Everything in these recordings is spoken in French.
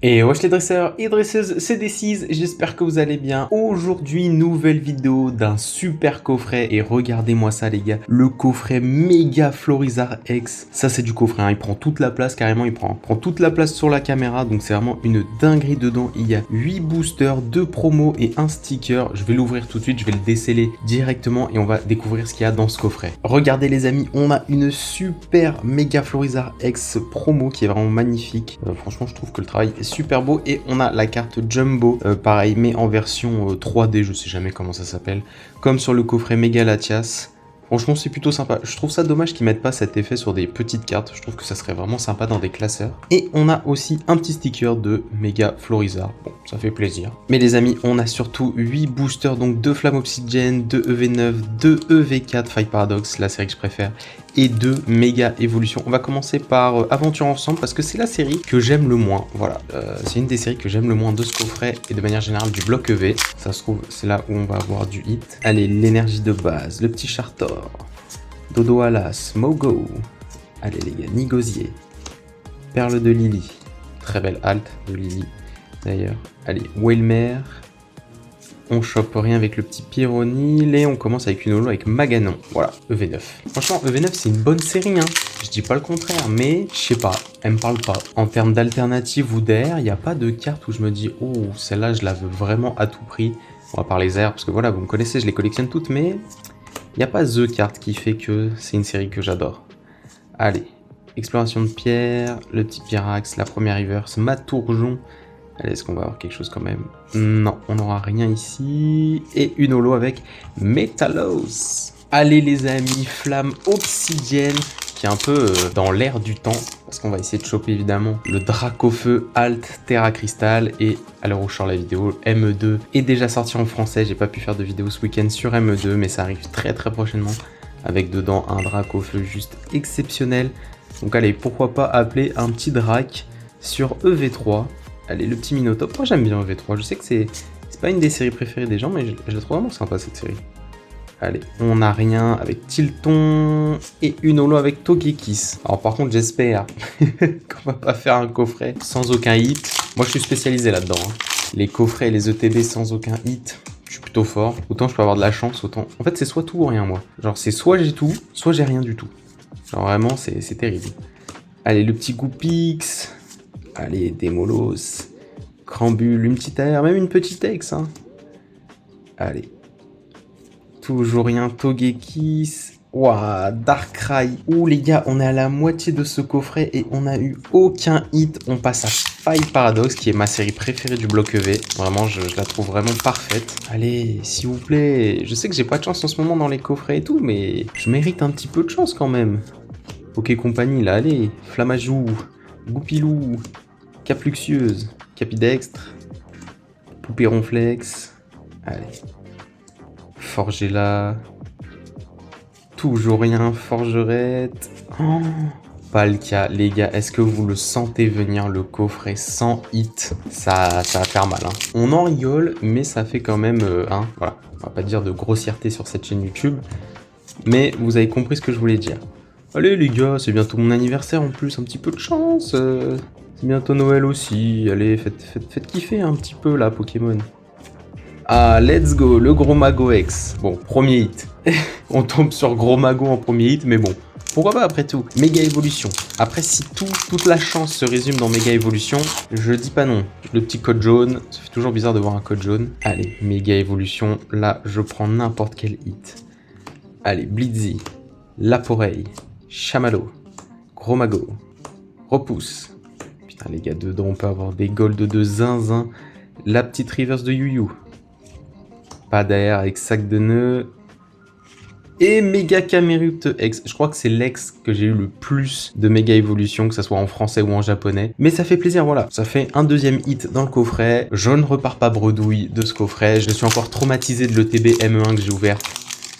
Et wesh les dresseurs et dresseuses, c'est Decize, j'espère que vous allez bien. Aujourd'hui, nouvelle vidéo d'un super coffret et regardez-moi ça les gars, le coffret Mega Florizarre X. Ça c'est du coffret, hein. Il prend toute la place carrément, il prend toute la place sur la caméra, donc c'est vraiment une dinguerie dedans. Il y a 8 boosters, 2 promos et un sticker. Je vais l'ouvrir tout de suite, je vais le déceler directement et on va découvrir ce qu'il y a dans ce coffret. Regardez les amis, on a une super Mega Florizarre X promo qui est vraiment magnifique. Franchement je trouve que le travail est super beau et on a la carte Jumbo, pareil mais en version 3D, je sais jamais comment ça s'appelle, comme sur le coffret Mega Latias. Franchement c'est plutôt sympa, je trouve ça dommage qu'ils mettent pas cet effet sur des petites cartes, je trouve que ça serait vraiment sympa dans des classeurs. Et on a aussi un petit sticker de Mega Florizarre, bon ça fait plaisir. Mais les amis, on a surtout 8 boosters, donc 2 Flammes Obsidienne, 2 EV9, 2 EV4 Fight Paradox, la série que je préfère, et 2 Méga Évolution. On va commencer par Aventure Ensemble parce que c'est la série que j'aime le moins, voilà. C'est une des séries que j'aime le moins de ce coffret et de manière générale du bloc EV. Ça se trouve, c'est là où on va avoir du hit. Allez, l'énergie de base, le petit Chartor, Dodo Alas, Mogo, allez les gars, Nigosier, Perle de Lily, très belle halte de Lily d'ailleurs. Allez, Whalmer, on chope rien avec le petit Pyronil et on commence avec une holo avec Maganon. Voilà, EV9. Franchement, EV9 c'est une bonne série, hein. Je dis pas le contraire, mais je sais pas, elle me parle pas. En termes d'alternatives ou d'air, il n'y a pas de carte où je me dis, oh, celle-là je la veux vraiment à tout prix. On va parler airs, parce que voilà, vous me connaissez, je les collectionne toutes, mais il n'y a pas The carte qui fait que c'est une série que j'adore. Allez, Exploration de pierre, le petit Pyrax, la première reverse, Matourjon. Allez, est-ce qu'on va avoir quelque chose quand même? Non, on n'aura rien ici. Et une holo avec Metalos. Allez les amis, Flamme Obsidienne, qui est un peu dans l'air du temps. Parce qu'on va essayer de choper évidemment le Dracofeu, Alt, Terra Crystal. Et à l'heure où je sors la vidéo, ME2 est déjà sorti en français. J'ai pas pu faire de vidéo ce week-end sur ME2, mais ça arrive très prochainement. Avec dedans un Dracofeu juste exceptionnel. Donc allez, pourquoi pas appeler un petit Drac sur EV3. Allez, le petit Minotaure. Moi j'aime bien EV3, je sais que c'est pas une des séries préférées des gens, mais je la trouve vraiment sympa cette série. Allez, on n'a rien avec Tilton et une holo avec Togekiss. Alors par contre j'espère qu'on va pas faire un coffret sans aucun hit. Moi je suis spécialisé là-dedans, hein. Les coffrets et les ETB sans aucun hit, je suis plutôt fort. Autant je peux avoir de la chance, autant... En fait c'est soit tout ou rien moi. Genre c'est soit j'ai tout, soit j'ai rien du tout. Genre vraiment c'est terrible. Allez, le petit Goupix. Allez, Démolos, Crambule, une petite air, même une petite ex, hein. Allez. Toujours rien, Togekiss. Ouah, Darkrai. Ouh les gars, on est à la moitié de ce coffret et on n'a eu aucun hit. On passe à Fight Paradox, qui est ma série préférée du bloc EV. Vraiment, je la trouve vraiment parfaite. Allez, s'il vous plaît. Je sais que j'ai pas de chance en ce moment dans les coffrets et tout, mais je mérite un petit peu de chance quand même. Ok compagnie, là, allez. Flamajou, Goupilou, Capluxieuse, Capidextre, Poupée Ronflex, allez, Forgella, toujours rien, Forgerette, oh, pas le cas, les gars, est-ce que vous le sentez venir le coffret sans hit? Ça va faire mal, hein. On en rigole, mais ça fait quand même, voilà, on va pas dire de grossièreté sur cette chaîne YouTube, mais vous avez compris ce que je voulais dire. Allez les gars, c'est bientôt mon anniversaire en plus, un petit peu de chance. C'est bientôt Noël aussi, allez, faites kiffer un petit peu là, Pokémon. Ah, let's go, le Gros Mago X. Bon, premier hit. On tombe sur Gros Mago en premier hit, mais bon, pourquoi pas après tout. Méga Évolution. Après, si toute la chance se résume dans Méga Évolution, je dis pas non. Le petit code jaune, ça fait toujours bizarre de voir un code jaune. Allez, Méga Évolution, là, je prends n'importe quel hit. Allez, Blitzy, Laporeille, Chamallow, Gros Mago, Repousse. Putain les gars, dedans on peut avoir des golds de zinzin. La petite reverse de Yu Yu. Pas d'air avec sac de nœuds. Et Méga Camerupt X. Je crois que c'est l'ex que j'ai eu le plus de Méga Évolution, que ce soit en français ou en japonais. Mais ça fait plaisir, voilà. Ça fait un deuxième hit dans le coffret. Je ne repars pas bredouille de ce coffret. Je suis encore traumatisé de l'ETB ME1 que j'ai ouvert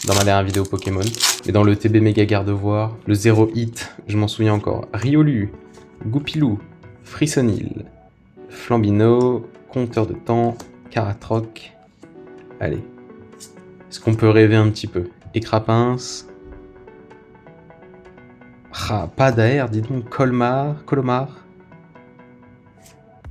dans ma dernière vidéo Pokémon. Et dans le TB Méga Gardevoir, le 0 hit, je m'en souviens encore. Riolu, Goupilou, Frissonil, Flambino, Compteur de temps, Caratroc. Allez. Est-ce qu'on peut rêver un petit peu? Écrapince. Ah, pas d'air, dis donc. Colomar.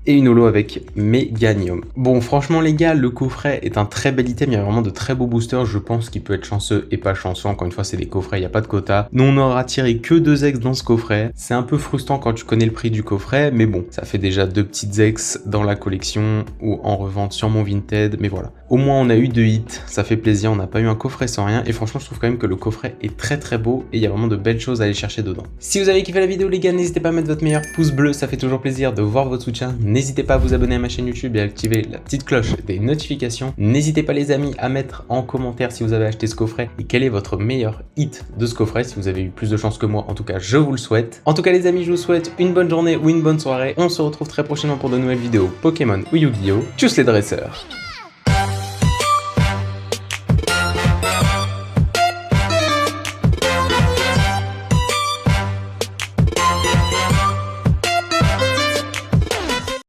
et une holo avec Meganium. Bon, franchement les gars, le coffret est un très bel item, il y a vraiment de très beaux boosters, je pense qu'il peut être chanceux et pas chanceux, encore une fois c'est des coffrets, il n'y a pas de quota. Nous on aura tiré que 2 ex dans ce coffret, c'est un peu frustrant quand tu connais le prix du coffret, mais bon, ça fait déjà 2 petites ex dans la collection ou en revente sur mon Vinted, mais voilà. Au moins on a eu 2 hits, ça fait plaisir, on n'a pas eu un coffret sans rien, et franchement je trouve quand même que le coffret est très beau, et il y a vraiment de belles choses à aller chercher dedans. Si vous avez kiffé la vidéo les gars, n'hésitez pas à mettre votre meilleur pouce bleu, ça fait toujours plaisir de voir votre soutien. N'hésitez pas à vous abonner à ma chaîne YouTube et à activer la petite cloche des notifications. N'hésitez pas les amis à mettre en commentaire si vous avez acheté ce coffret et quel est votre meilleur hit de ce coffret. Si vous avez eu plus de chance que moi, en tout cas je vous le souhaite. En tout cas les amis, je vous souhaite une bonne journée ou une bonne soirée. On se retrouve très prochainement pour de nouvelles vidéos Pokémon ou Yu-Gi-Oh! Tchuss les dresseurs.